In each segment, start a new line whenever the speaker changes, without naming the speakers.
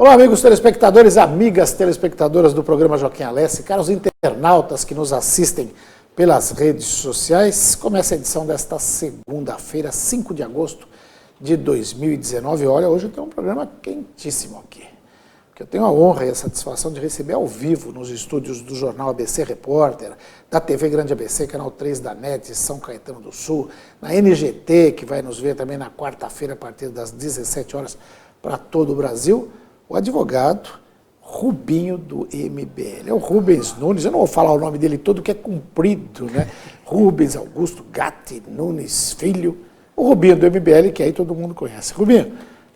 Olá, amigos telespectadores, amigas telespectadoras do programa Joaquim Alessi, caros internautas que nos assistem pelas redes sociais. Começa a edição desta segunda-feira, 5 de agosto de 2019. Olha, hoje eu tenho um programa quentíssimo aqui, porque eu tenho a honra e a satisfação de receber ao vivo nos estúdios do jornal ABC Repórter, da TV Grande ABC, canal 3 da NET, São Caetano do Sul, na NGT, que vai nos ver também na quarta-feira a partir das 17 horas para todo o Brasil, o advogado Rubinho do MBL. É o Rubens Nunes, eu não vou falar o nome dele todo, que é comprido, né? Rubens Augusto Gatti Nunes Filho, o Rubinho do MBL, que aí todo mundo conhece. Rubinho,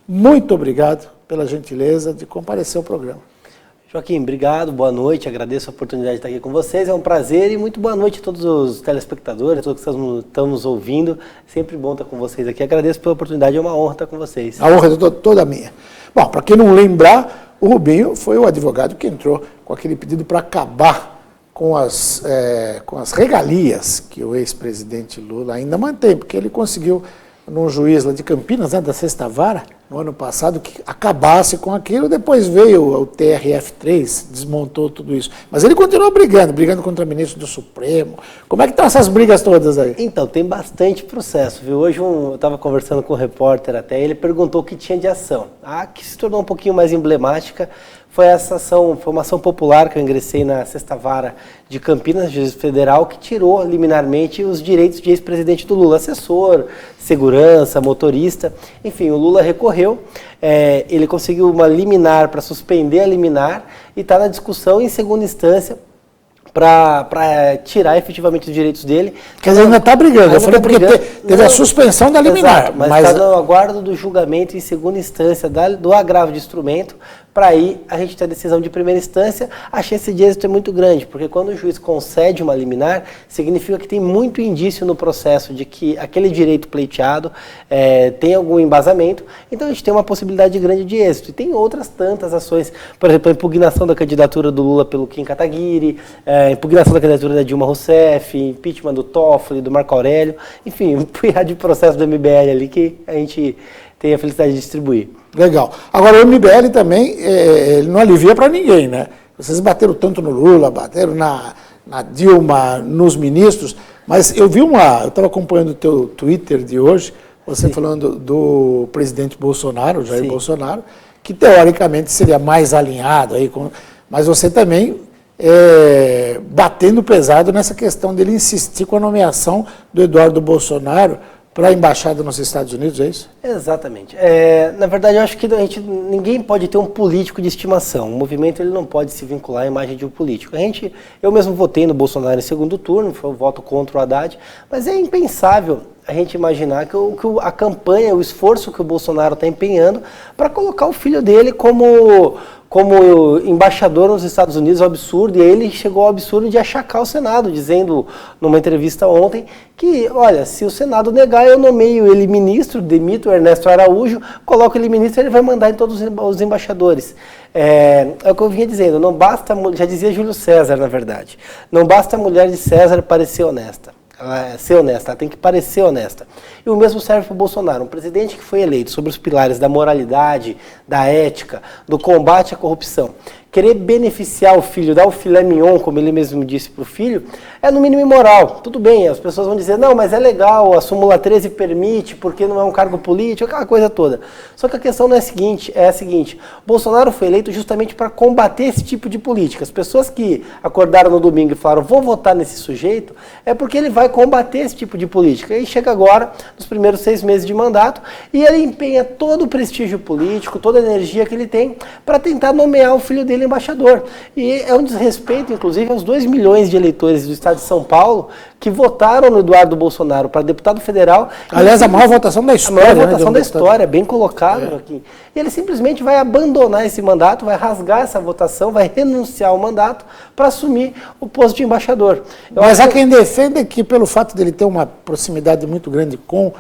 muito obrigado pela gentileza de comparecer ao programa.
Joaquim, obrigado, boa noite, agradeço a oportunidade de estar aqui com vocês, é um prazer e muito boa noite a todos os telespectadores, a todos que estão nos ouvindo, sempre bom estar com vocês aqui, agradeço pela oportunidade, é uma honra estar com vocês.
A honra é toda minha. Bom, para quem não lembrar, o Rubinho foi o advogado que entrou com aquele pedido para acabar com as regalias que o ex-presidente Lula ainda mantém, porque ele conseguiu, num juiz lá de Campinas, né, da Sexta Vara, no ano passado, que acabasse com aquilo, depois veio o TRF3, desmontou tudo isso. Mas ele continuou brigando contra o ministro do Supremo. Como é que estão essas brigas todas aí?
Então, tem bastante processo, viu? Hoje eu estava conversando com um repórter até, ele perguntou o que tinha de ação. A que se tornou um pouquinho mais emblemática foi essa ação, foi uma ação popular que eu ingressei na Sexta Vara de Campinas, juiz federal, que tirou liminarmente os direitos de ex-presidente do Lula, assessor, segurança, motorista, enfim, o Lula recorreu, ele conseguiu uma liminar para suspender a liminar e está na discussão em segunda instância para tirar efetivamente os direitos dele.
Quer dizer, ainda está brigando, eu falei porque teve a suspensão da liminar.
Exato, mas está no aguardo do julgamento em segunda instância do agravo de instrumento, para aí a gente ter a decisão de primeira instância, a chance de êxito é muito grande, porque quando o juiz concede uma liminar, significa que tem muito indício no processo de que aquele direito pleiteado tem algum embasamento, então a gente tem uma possibilidade grande de êxito. E tem outras tantas ações, por exemplo, a impugnação da candidatura do Lula pelo Kim Kataguiri, impugnação da candidatura da Dilma Rousseff, impeachment do Toffoli, do Marco Aurélio, enfim, um punhado de processo do MBL ali que a gente tem a felicidade de distribuir.
Legal. Agora, o MBL também, ele não alivia para ninguém, né? Vocês bateram tanto no Lula, bateram na Dilma, nos ministros, mas eu estava acompanhando o teu Twitter de hoje, você Sim. falando do presidente Bolsonaro, Jair Sim. Bolsonaro, que teoricamente seria mais alinhado aí com... Mas você também batendo pesado nessa questão dele insistir com a nomeação do Eduardo Bolsonaro para a embaixada nos Estados Unidos, é isso?
Exatamente. Na verdade, eu acho que ninguém pode ter um político de estimação. O movimento ele não pode se vincular à imagem de um político. Eu mesmo votei no Bolsonaro em segundo turno, foi um voto contra o Haddad, mas é impensável a gente imaginar que a campanha, o esforço que o Bolsonaro está empenhando para colocar o filho dele como embaixador nos Estados Unidos, é um absurdo, e ele chegou ao absurdo de achacar o Senado, dizendo numa entrevista ontem que, olha, se o Senado negar, eu nomeio ele ministro, demito o Ernesto Araújo, coloco ele ministro, ele vai mandar em todos os embaixadores. É o que eu vinha dizendo, não basta, já dizia Júlio César, na verdade, não basta a mulher de César parecer honesta. Ser honesta, ela tem que parecer honesta. E o mesmo serve para o Bolsonaro, um presidente que foi eleito sobre os pilares da moralidade, da ética, do combate à corrupção. Querer beneficiar o filho, dar o filé mignon, como ele mesmo disse para o filho, é no mínimo imoral. Tudo bem, as pessoas vão dizer, não, mas é legal, a súmula 13 permite, porque não é um cargo político, aquela coisa toda. Só que a questão não é a seguinte, Bolsonaro foi eleito justamente para combater esse tipo de política. As pessoas que acordaram no domingo e falaram, vou votar nesse sujeito, é porque ele vai combater esse tipo de política. E chega agora, nos primeiros 6 meses de mandato, e ele empenha todo o prestígio político, toda a energia que ele tem, para tentar nomear o filho dele embaixador. E é um desrespeito, inclusive, aos 2 milhões de eleitores do estado de São Paulo que votaram no Eduardo Bolsonaro para deputado federal.
Aliás, a maior votação da história.
A maior votação da história, bem colocado aqui. E ele simplesmente vai abandonar esse mandato, vai rasgar essa votação, vai renunciar ao mandato para assumir o posto de embaixador.
Mas há quem defenda que, pelo fato dele ter uma proximidade muito grande com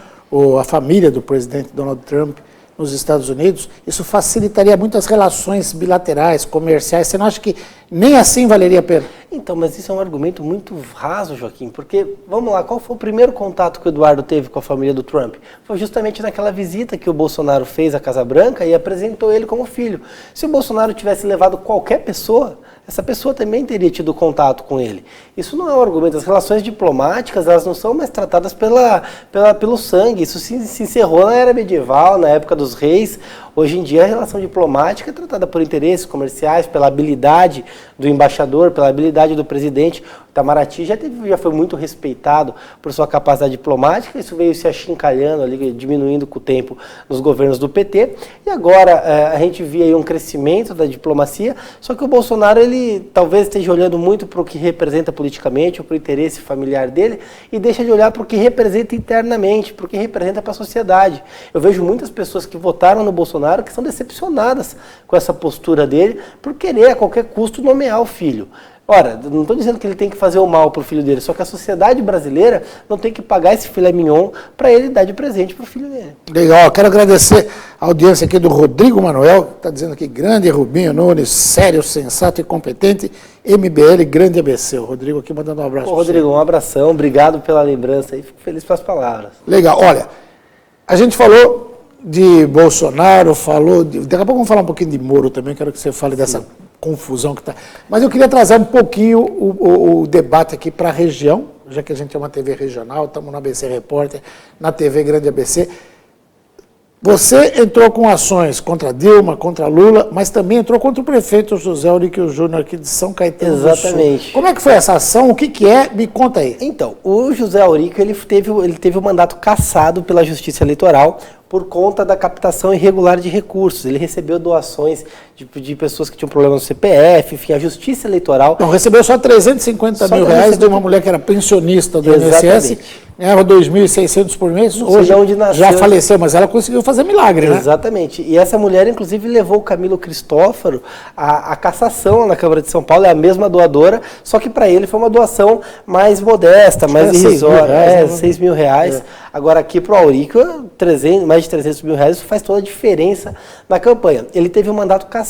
a família do presidente Donald Trump, nos Estados Unidos, isso facilitaria muito as relações bilaterais, comerciais. Você não acha que nem assim valeria a pena?
Então, mas isso é um argumento muito raso, Joaquim, porque, vamos lá, qual foi o primeiro contato que o Eduardo teve com a família do Trump? Foi justamente naquela visita que o Bolsonaro fez à Casa Branca e apresentou ele como filho. Se o Bolsonaro tivesse levado qualquer pessoa, essa pessoa também teria tido contato com ele. Isso não é um argumento. As relações diplomáticas, elas não são mais tratadas pelo sangue. Isso se encerrou na era medieval, na época dos reis. Hoje em dia, a relação diplomática é tratada por interesses comerciais, pela habilidade do embaixador, pela habilidade do presidente. O Itamaraty já foi muito respeitado por sua capacidade diplomática. Isso veio se achincalhando ali, diminuindo com o tempo nos governos do PT. E agora a gente vê aí um crescimento da diplomacia, só que o Bolsonaro, ele talvez esteja olhando muito para o que representa politicamente, ou para o interesse familiar dele, e deixa de olhar para o que representa internamente, para o que representa para a sociedade. Eu vejo muitas pessoas que votaram no Bolsonaro que são decepcionadas com essa postura dele por querer a qualquer custo nomear o filho. Ora, não estou dizendo que ele tem que fazer o mal para o filho dele, só que a sociedade brasileira não tem que pagar esse filé mignon para ele dar de presente para o filho dele.
Legal, quero agradecer a audiência aqui do Rodrigo Manuel, que está dizendo aqui, grande Rubinho Nunes, sério, sensato e competente, MBL, grande ABC. O Rodrigo aqui mandando um abraço.
Rodrigo, um abração, obrigado pela lembrança e fico feliz pelas palavras.
Legal, olha, a gente falou de Bolsonaro, daqui a pouco vamos falar um pouquinho de Moro também, quero que você fale dessa confusão que está. Mas eu queria trazer um pouquinho o debate aqui para a região, já que a gente é uma TV regional, estamos na ABC Repórter, na TV Grande ABC. Você entrou com ações contra Dilma, contra Lula, mas também entrou contra o prefeito José Auríquio Júnior aqui de São Caetano do Sul.
Exatamente.
Como é que foi essa ação? O que é? Me conta aí.
Então, o José Auríquio, ele teve o mandato cassado pela Justiça Eleitoral por conta da captação irregular de recursos. Ele recebeu doações de pessoas que tinham problema no CPF, enfim, a Justiça Eleitoral...
Não, recebeu só 350 mil reais de uma mulher que era pensionista do INSS, ganhava 2.600 por mês, hoje já faleceu, mas ela conseguiu fazer milagre, né?
Exatamente. E essa mulher, inclusive, levou o Camilo Cristófaro à cassação na Câmara de São Paulo, é a mesma doadora, só que para ele foi uma doação mais modesta, mais irrisória, 6 mil reais. Agora aqui para o Auríquio, mais de 300 mil reais, isso faz toda a diferença na campanha. Ele teve um mandato cassado.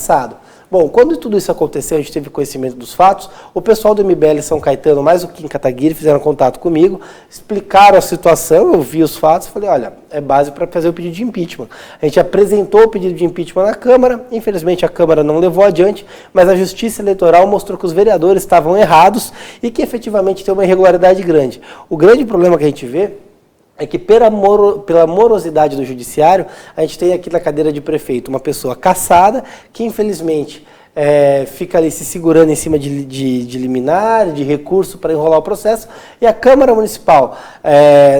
Bom, quando tudo isso aconteceu, a gente teve conhecimento dos fatos, o pessoal do MBL São Caetano, mais o Kim Kataguiri, fizeram contato comigo, explicaram a situação, eu vi os fatos, falei, olha, é base para fazer o pedido de impeachment. A gente apresentou o pedido de impeachment na Câmara, infelizmente a Câmara não levou adiante, mas a Justiça Eleitoral mostrou que os vereadores estavam errados e que efetivamente tem uma irregularidade grande. O grande problema que a gente vê é que pela morosidade do judiciário, a gente tem aqui na cadeira de prefeito uma pessoa cassada, que infelizmente fica ali se segurando em cima de liminar, de recurso para enrolar o processo, e a Câmara Municipal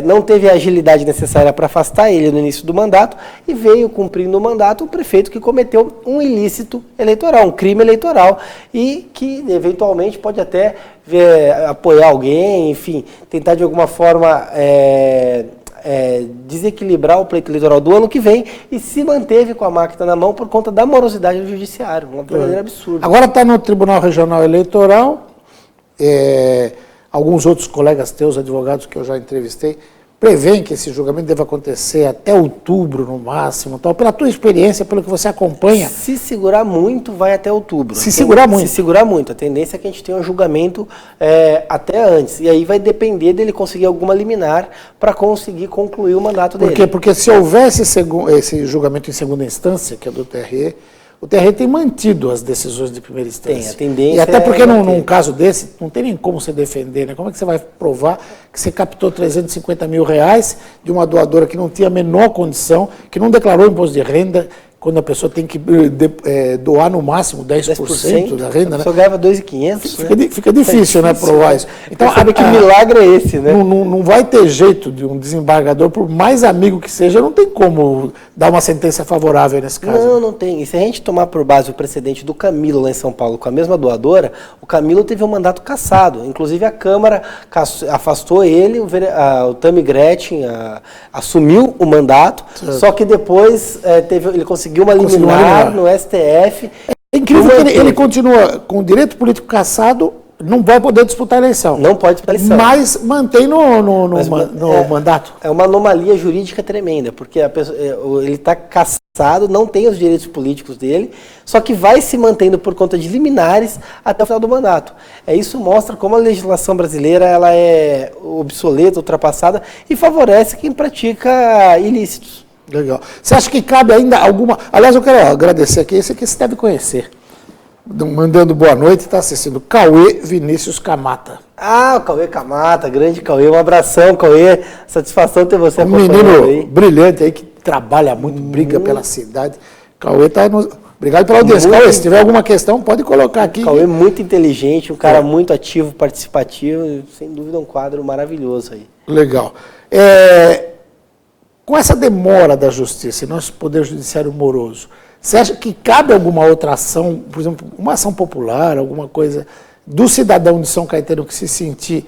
não teve a agilidade necessária para afastar ele no início do mandato, e veio cumprindo o mandato um prefeito que cometeu um ilícito eleitoral, um crime eleitoral, e que eventualmente pode até apoiar alguém, enfim, tentar de alguma forma desequilibrar o pleito eleitoral do ano que vem, e se manteve com a máquina na mão por conta da morosidade do judiciário, um verdadeiro absurdo.
Agora está no Tribunal Regional Eleitoral, alguns outros colegas teus, advogados que eu já entrevistei, prevêem que esse julgamento deve acontecer até outubro no máximo, tal. Pela tua experiência, pelo que você acompanha...
Se segurar muito, vai até outubro.
Se segurar muito?
Se segurar muito. A tendência é que a gente tenha um julgamento até antes. E aí vai depender dele conseguir alguma liminar para conseguir concluir o mandato dele.
Por quê? Porque se houvesse esse julgamento em segunda instância, que é do TRE, o TRE tem mantido as decisões de primeira instância.
Tem, a tendência.
E até porque num caso desse, não tem nem como você defender, né? Como é que você vai provar que você captou 350 mil reais de uma doadora que não tinha a menor condição, que não declarou imposto de renda, quando a pessoa tem que doar no máximo 10% da renda,
a pessoa ganhava 2.500, né?
Fica difícil, né, provar isso.
Então, sabe que milagre é esse, né?
Não vai ter jeito de um desembargador, por mais amigo que seja, não tem como dar uma sentença favorável nesse caso.
Não tem. E se a gente tomar por base o precedente do Camilo lá em São Paulo, com a mesma doadora, o Camilo teve um mandato cassado. Inclusive a Câmara afastou ele, o Tammy Gretchen assumiu o mandato, só que depois ele conseguiu uma liminar no STF.
É incrível que ele continua com o direito político cassado, não vai poder disputar a eleição.
Não pode disputar a eleição.
Mas mantém no mandato.
É uma anomalia jurídica tremenda, porque ele está cassado, não tem os direitos políticos dele, só que vai se mantendo por conta de liminares até o final do mandato. Isso mostra como a legislação brasileira ela é obsoleta, ultrapassada e favorece quem pratica ilícitos.
Legal. Você acha que cabe ainda alguma... Aliás, eu quero agradecer aqui, esse aqui você deve conhecer. Mandando boa noite, está assistindo Cauê Vinícius Camata.
O Cauê Camata, grande Cauê, um abração, Cauê, satisfação ter você
acompanhando aí. Um menino brilhante aí, que trabalha muito, briga pela cidade. Cauê está nos... Obrigado pela audiência. Cauê, se tiver alguma questão, pode colocar aqui.
Cauê muito inteligente, um cara muito ativo, participativo, sem dúvida um quadro maravilhoso aí.
Legal. Com essa demora da justiça e nosso poder judiciário moroso, você acha que cabe alguma outra ação, por exemplo, uma ação popular, alguma coisa do cidadão de São Caetano que se sentir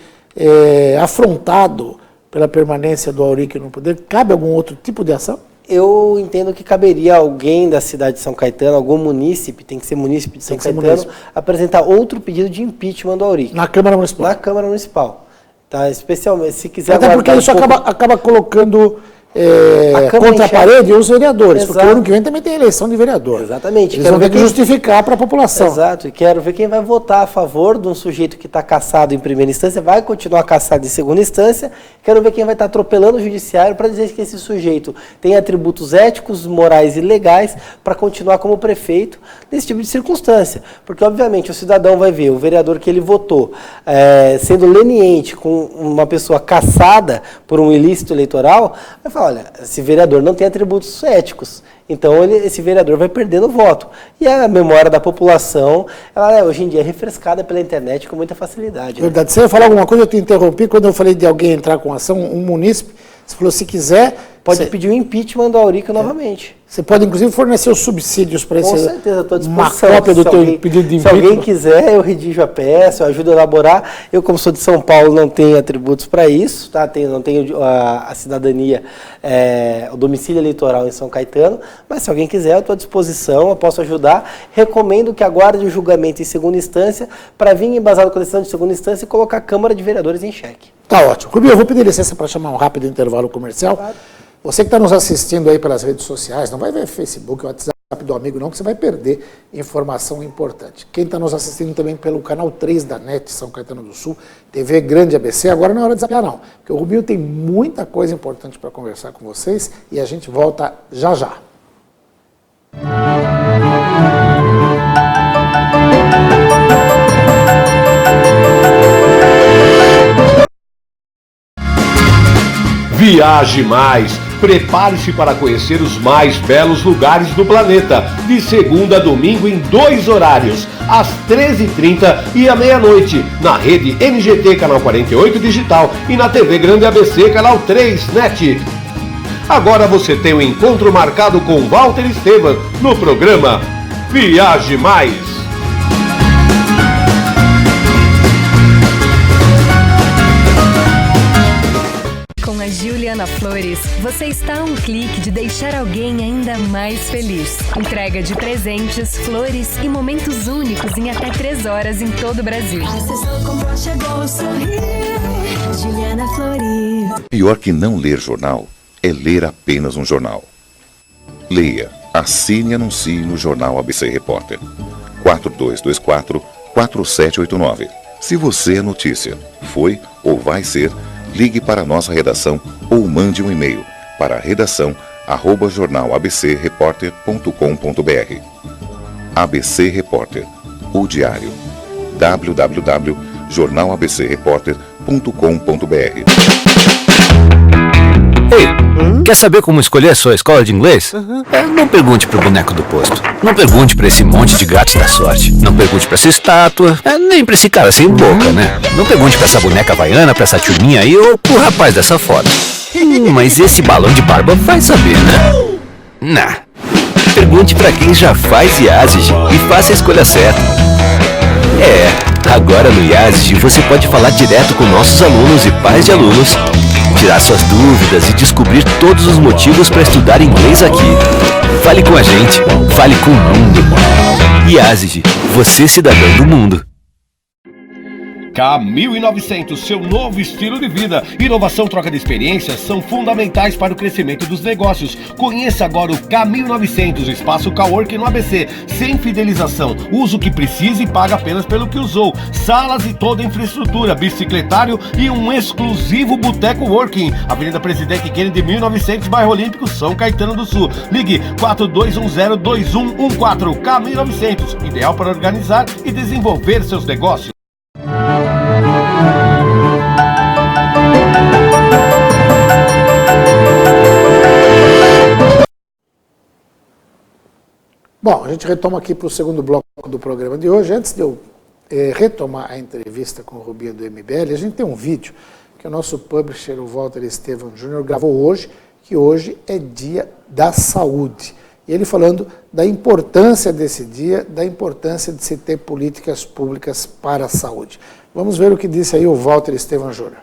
afrontado pela permanência do Auric no poder? Cabe algum outro tipo de ação? Eu entendo que caberia alguém da cidade de São Caetano, algum munícipe, tem que ser munícipe de São Caetano, apresentar outro pedido de impeachment do Auric. Na Câmara Municipal? Na Câmara Municipal. Tá? Especialmente, se quiser... Até porque isso acaba colocando... contra a parede os vereadores, porque o ano que vem também tem eleição de vereador. Exatamente. Eles vão ter que justificar para a população. Exato, e quero ver quem vai votar a favor de um sujeito que está cassado em primeira instância, vai continuar cassado em segunda instância, quero ver quem vai estar atropelando o judiciário para dizer que esse sujeito tem atributos éticos, morais e legais para continuar como prefeito nesse tipo de circunstância. Porque, obviamente, o cidadão vai ver o vereador que ele votou sendo leniente com uma pessoa cassada por um ilícito eleitoral, vai falar, olha, esse vereador não tem atributos éticos, então esse vereador vai perdendo o voto. E a memória da população, ela hoje em dia é refrescada pela internet com muita facilidade. Verdade. Né? Você ia falar alguma coisa, eu te interrompi, quando eu falei de alguém entrar com ação, um munícipe, você falou, se quiser... Pode pedir o impeachment do Auric novamente. Você pode, inclusive, fornecer os subsídios para esse... Com certeza, estou à disposição. Uma cópia do teu pedido de impeachment. Se alguém quiser, eu redijo a peça, eu ajudo a elaborar. Eu, como sou de São Paulo, não tenho atributos para isso, tá? Não tenho a cidadania, o domicílio eleitoral em São Caetano, mas se alguém quiser, eu estou à disposição, eu posso ajudar. Recomendo que aguarde o julgamento em segunda instância para vir embasado com a decisão de segunda instância e colocar a Câmara de Vereadores em xeque. Tá ótimo. Rubinho, eu vou pedir licença para chamar um rápido intervalo comercial. Claro. Você que está nos assistindo aí pelas redes sociais, não vai ver Facebook, WhatsApp do amigo não, que você vai perder informação importante. Quem está nos assistindo também pelo canal 3 da NET São Caetano do Sul, TV Grande ABC, agora não é hora de zapiar não, porque o Rubinho tem muita coisa importante para conversar com vocês e a gente volta já já.
Viaje mais! Prepare-se para conhecer os mais belos lugares do planeta, de segunda a domingo em 2 horários, às 13h30 e à meia-noite, na rede NGT Canal 48 Digital e na TV Grande ABC Canal 3 NET. Agora você tem um encontro marcado com Walter Esteban no programa Viaje Mais.
Com a Juliana Flores, você está a um clique de deixar alguém ainda mais feliz. Entrega de presentes, flores e momentos únicos em até 3 horas em todo o Brasil. Juliana Flores.
Pior que não ler jornal é ler apenas um jornal. Leia, assine e anuncie no Jornal ABC Repórter. 4224-4789. Se você é notícia, foi ou vai ser, ligue para a nossa redação ou mande um e-mail para redação@jornalabcreporter.com.br. ABC Repórter, o diário. www.jornalabcreporter.com.br.
Ei, quer saber como escolher a sua escola de inglês? Não pergunte pro boneco do posto. Não pergunte pra esse monte de gatos da sorte. Não pergunte pra essa estátua. Nem pra esse cara sem boca, né? Não pergunte pra essa boneca havaiana, pra essa turminha aí ou pro rapaz dessa foto. Mas esse balão de barba vai saber, né? Nah. Pergunte pra quem já faz IASIG e faça a escolha certa. Agora no IASIG você pode falar direto com nossos alunos e pais de alunos, tirar suas dúvidas e descobrir todos os motivos para estudar inglês aqui. Fale com a gente, fale com o mundo. IASIG, você cidadão do mundo.
K1900, seu novo estilo de vida. Inovação, troca de experiências são fundamentais para o crescimento dos negócios. Conheça agora o K1900, espaço coworking no ABC. Sem fidelização, usa o que precisa e paga apenas pelo que usou. Salas e toda a infraestrutura, bicicletário e um exclusivo boteco working. Avenida Presidente Kennedy 1900, bairro Olímpico, São Caetano do Sul. Ligue 4210-2114. K1900, ideal para organizar e desenvolver seus negócios.
Bom, a gente retoma aqui para o segundo bloco do programa de hoje. Antes de eu retomar a entrevista com o Rubinho do MBL, a gente tem um vídeo que o nosso publisher, o Walter Estevam Júnior, gravou hoje, que hoje é Dia da Saúde. E ele falando da importância desse dia, da importância de se ter políticas públicas para a saúde. Vamos ver o que disse aí o Walter Estevam Júnior.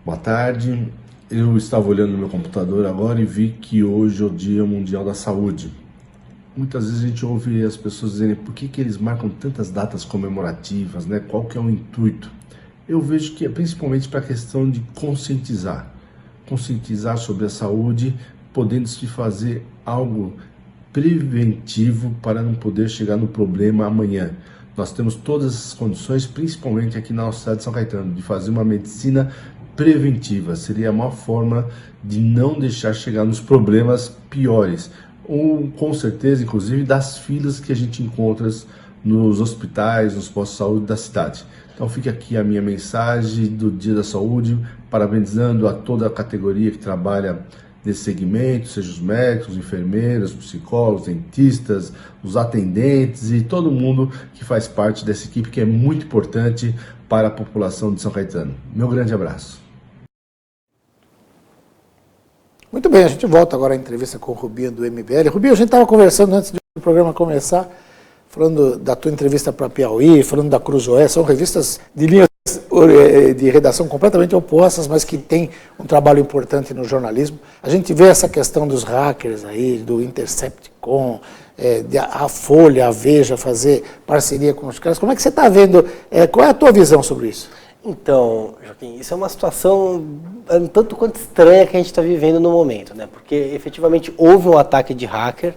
Boa tarde. Eu estava olhando no meu computador agora e vi que hoje é o Dia Mundial da Saúde. Muitas vezes a gente ouve as pessoas dizerem por que eles marcam tantas datas comemorativas, né? Qual que é o intuito? Eu vejo que é principalmente para a questão de conscientizar sobre a saúde, podendo-se fazer algo preventivo para não poder chegar no problema amanhã. Nós temos todas as condições, principalmente aqui na nossa cidade de São Caetano, de fazer uma medicina preventiva. Seria a maior forma de não deixar chegar nos problemas piores, ou com certeza, inclusive, das filas que a gente encontra nos hospitais, nos postos de saúde da cidade. Então fica aqui a minha mensagem do Dia da Saúde, parabenizando a toda a categoria que trabalha nesse segmento, seja os médicos, enfermeiros, psicólogos, dentistas, os atendentes e todo mundo que faz parte dessa equipe que é muito importante para a população de São Caetano. Meu grande abraço.
Muito bem, a gente volta agora à entrevista com o Rubinho do MBL. Rubinho, a gente estava conversando antes do programa começar, falando da tua entrevista para Piauí, falando da Cruzoé, são revistas de linhas de redação completamente opostas, mas que têm um trabalho importante no jornalismo. A gente vê essa questão dos hackers aí, do Intercepticon, a Folha, a Veja fazer parceria com os caras. Como é que você está vendo, qual é a tua visão sobre isso?
Então, Joaquim, isso é uma situação um tanto quanto estranha que a gente está vivendo no momento, né? Porque efetivamente houve um ataque de hacker,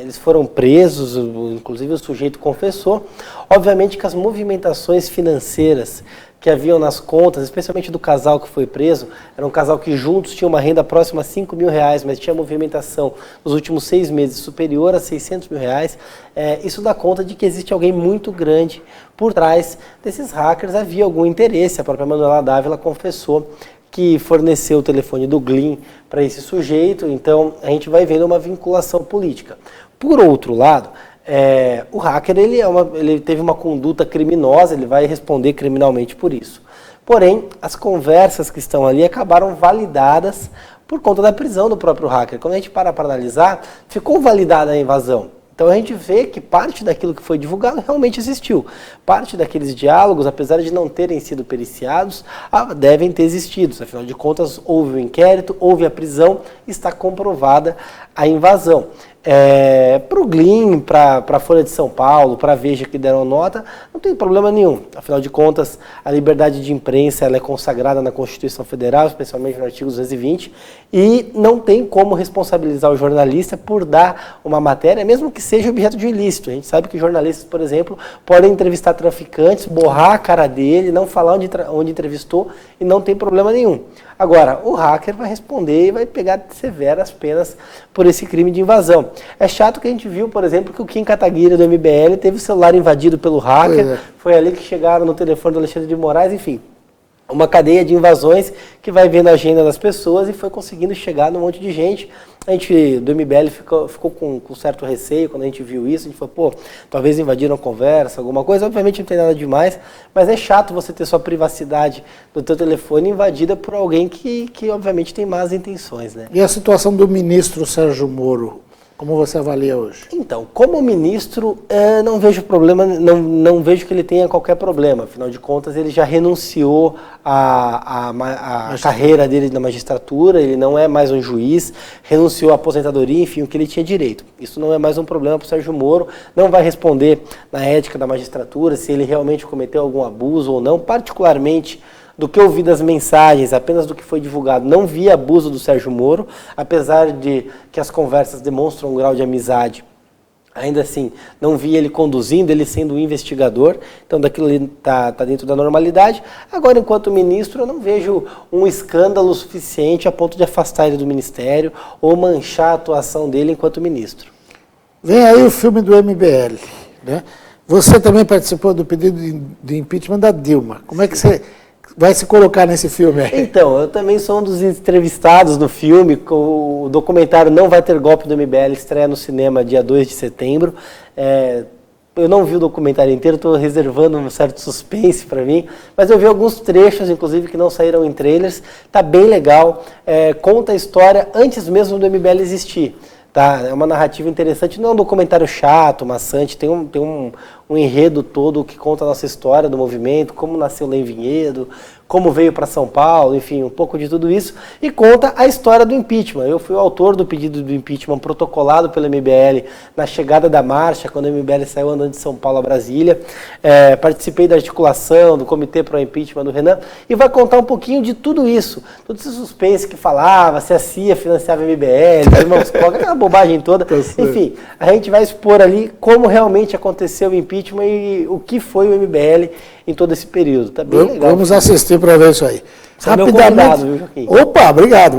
eles foram presos, inclusive o sujeito confessou. Obviamente que as movimentações financeiras que haviam nas contas, especialmente do casal que foi preso, era um casal que juntos tinha uma renda próxima a R$5 mil, mas tinha movimentação nos últimos 6 meses superior a R$600 mil. Isso dá conta de que existe alguém muito grande por trás desses hackers. Havia algum interesse, a própria Manuela Dávila confessou que forneceu o telefone do Glyn para esse sujeito, então a gente vai vendo uma vinculação política. Por outro lado, o hacker ele teve uma conduta criminosa, ele vai responder criminalmente por isso. Porém, as conversas que estão ali acabaram validadas por conta da prisão do próprio hacker. Quando a gente para analisar, ficou validada a invasão. Então a gente vê que parte daquilo que foi divulgado realmente existiu. Parte daqueles diálogos, apesar de não terem sido periciados, devem ter existido. Afinal de contas, houve o inquérito, houve a prisão, está comprovada a invasão. Para o Glyn, para a Folha de São Paulo, para a Veja que deram nota, não tem problema nenhum. Afinal de contas, a liberdade de imprensa ela é consagrada na Constituição Federal, especialmente no artigo 220, e não tem como responsabilizar o jornalista por dar uma matéria, mesmo que seja objeto de ilícito. A gente sabe que jornalistas, por exemplo, podem entrevistar traficantes, borrar a cara dele, não falar onde entrevistou e não tem problema nenhum. Agora, o hacker vai responder e vai pegar severas penas por esse crime de invasão. É chato que a gente viu, por exemplo, que o Kim Kataguiri do MBL teve o celular invadido pelo hacker, foi ali que chegaram no telefone do Alexandre de Moraes, enfim. Uma cadeia de invasões que vai vendo a agenda das pessoas e foi conseguindo chegar num monte de gente. A gente do MBL ficou com certo receio quando a gente viu isso. A gente falou, talvez invadiram a conversa, alguma coisa. Obviamente não tem nada demais, mas é chato você ter sua privacidade do teu telefone invadida por alguém que obviamente tem más intenções, né?
E a situação do ministro Sérgio Moro? Como você avalia hoje?
Então, como ministro, não vejo problema, não vejo que ele tenha qualquer problema. Afinal de contas, ele já renunciou à carreira dele na magistratura, ele não é mais um juiz, renunciou à aposentadoria, enfim, o que ele tinha direito. Isso não é mais um problema para o Sérgio Moro, não vai responder na ética da magistratura se ele realmente cometeu algum abuso ou não, particularmente do que eu vi das mensagens, apenas do que foi divulgado, não vi abuso do Sérgio Moro, apesar de que as conversas demonstram um grau de amizade. Ainda assim, não vi ele conduzindo, ele sendo um investigador, então daquilo ali está dentro da normalidade. Agora, enquanto ministro, eu não vejo um escândalo suficiente a ponto de afastar ele do ministério ou manchar a atuação dele enquanto ministro.
Vem aí o filme do MBL, né? Você também participou do pedido de impeachment da Dilma. Como é que você vai se colocar nesse filme aí?
Então, eu também sou um dos entrevistados no filme. O documentário Não Vai Ter Golpe do MBL estreia no cinema dia 2 de setembro. Eu não vi o documentário inteiro, estou reservando um certo suspense para mim, mas eu vi alguns trechos, inclusive, que não saíram em trailers. Está bem legal, conta a história antes mesmo do MBL existir. Tá? É uma narrativa interessante, não é um documentário chato, maçante, tem um enredo todo que conta a nossa história do movimento, como nasceu lá em Vinhedo, como veio para São Paulo, enfim, um pouco de tudo isso, e conta a história do impeachment. Eu fui o autor do pedido do impeachment protocolado pelo MBL na chegada da marcha, quando o MBL saiu andando de São Paulo a Brasília, participei da articulação, do comitê pro impeachment do Renan, e vai contar um pouquinho de tudo isso, todo esse suspense que falava, se a CIA financiava o MBL, os irmãos Coca, aquela bobagem toda, enfim, a gente vai expor ali como realmente aconteceu o impeachment e o que foi o MBL em todo esse período. Tá bem legal.
Vamos assistir para ver isso aí.
Você é meu convidado, viu, Joaquim?
Opa, obrigado.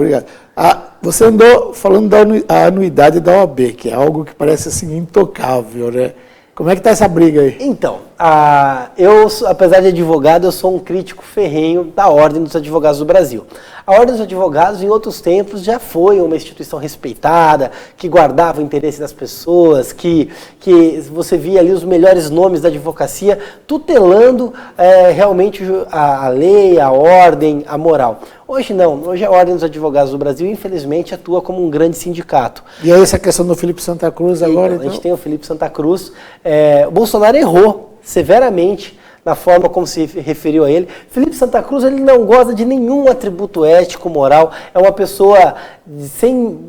Você andou falando da anuidade da OAB, que é algo que parece assim intocável, né? Como é que está essa briga aí?
Então, eu, apesar de advogado, eu sou um crítico ferrenho da Ordem dos Advogados do Brasil. A Ordem dos Advogados, em outros tempos, já foi uma instituição respeitada, que guardava o interesse das pessoas, que você via ali os melhores nomes da advocacia, tutelando realmente a lei, a ordem, a moral. Hoje não, hoje a Ordem dos Advogados do Brasil, infelizmente, atua como um grande sindicato.
E aí essa questão do Felipe Santa Cruz agora?
Então, a gente tem o Felipe Santa Cruz. O Bolsonaro errou severamente na forma como se referiu a ele. Felipe Santa Cruz, ele não goza de nenhum atributo ético, moral, é uma pessoa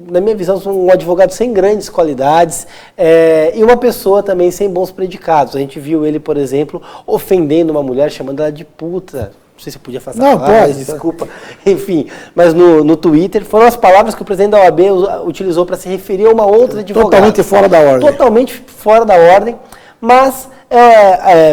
na minha visão, um advogado sem grandes qualidades e uma pessoa também sem bons predicados. A gente viu ele, por exemplo, ofendendo uma mulher, chamando ela de puta. Não sei se eu podia fazer palavras, desculpa. Enfim, mas no Twitter foram as palavras que o presidente da OAB utilizou para se referir a uma outra advogada.
Totalmente fora da ordem.
Totalmente fora da ordem, mas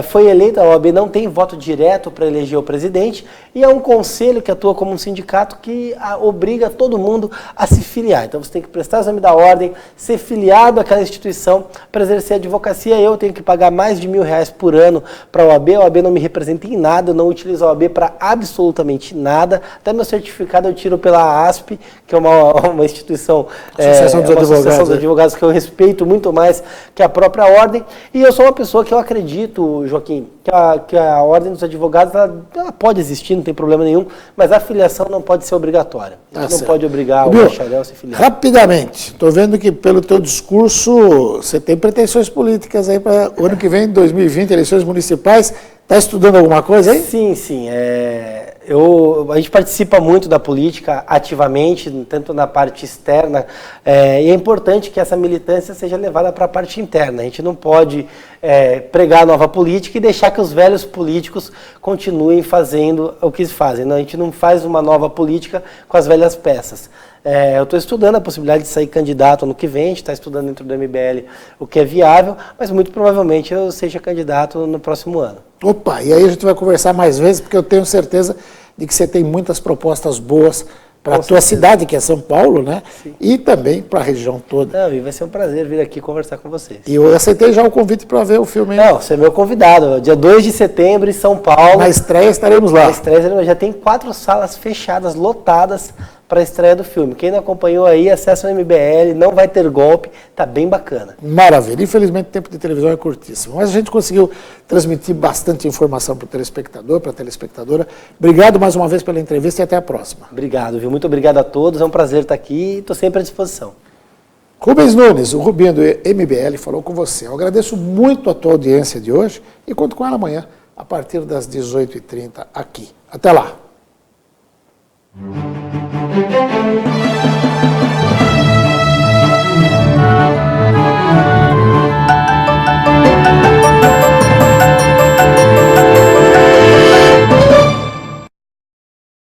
foi eleita, a OAB não tem voto direto para eleger o presidente e é um conselho que atua como um sindicato que obriga todo mundo a se filiar. Então você tem que prestar o exame da ordem, ser filiado àquela instituição para exercer a advocacia. Eu tenho que pagar mais de R$1.000 por ano para a OAB não me representa em nada, eu não utilizo a OAB para absolutamente nada. Até meu certificado eu tiro pela ASP, que é uma instituição,
Associação dos
Advogados que eu respeito muito mais que a própria ordem. E eu sou uma pessoa que eu acredito, Joaquim, que a Ordem dos Advogados ela pode existir, não tem problema nenhum, mas a filiação não pode ser obrigatória. A gente não pode obrigar o bacharel a se filiar.
Rapidamente, estou vendo que pelo teu discurso você tem pretensões políticas aí para o ano que vem, 2020, eleições municipais. Está estudando alguma coisa aí?
Sim. A gente participa muito da política ativamente, tanto na parte externa, e é importante que essa militância seja levada para a parte interna. A gente não pode pregar a nova política e deixar que os velhos políticos continuem fazendo o que fazem. Não, a gente não faz uma nova política com as velhas peças. Eu estou estudando a possibilidade de sair candidato ano que vem, a gente está estudando dentro do MBL o que é viável, mas muito provavelmente eu seja candidato no próximo ano.
Opa, e aí a gente vai conversar mais vezes, porque eu tenho certeza de que você tem muitas propostas boas para a tua cidade, que é São Paulo, né? Sim. E também para a região toda.
Não, e vai ser um prazer vir aqui conversar com vocês.
E eu aceitei já o convite para ver o filme.
Não, você é meu convidado. Dia 2 de setembro em São Paulo.
Na estreia estaremos lá.
Na estreia já tem 4 salas fechadas, lotadas, para a estreia do filme. Quem não acompanhou aí, acessa o MBL, Não Vai Ter Golpe, tá bem bacana.
Maravilha. Infelizmente o tempo de televisão é curtíssimo, mas a gente conseguiu transmitir bastante informação para o telespectador, para a telespectadora. Obrigado mais uma vez pela entrevista e até a próxima.
Obrigado, viu? Muito obrigado a todos, é um prazer estar aqui e estou sempre à disposição.
Rubens Nunes, o Rubinho do MBL, falou com você. Eu agradeço muito a tua audiência de hoje e conto com ela amanhã, a partir das 18h30 aqui. Até lá!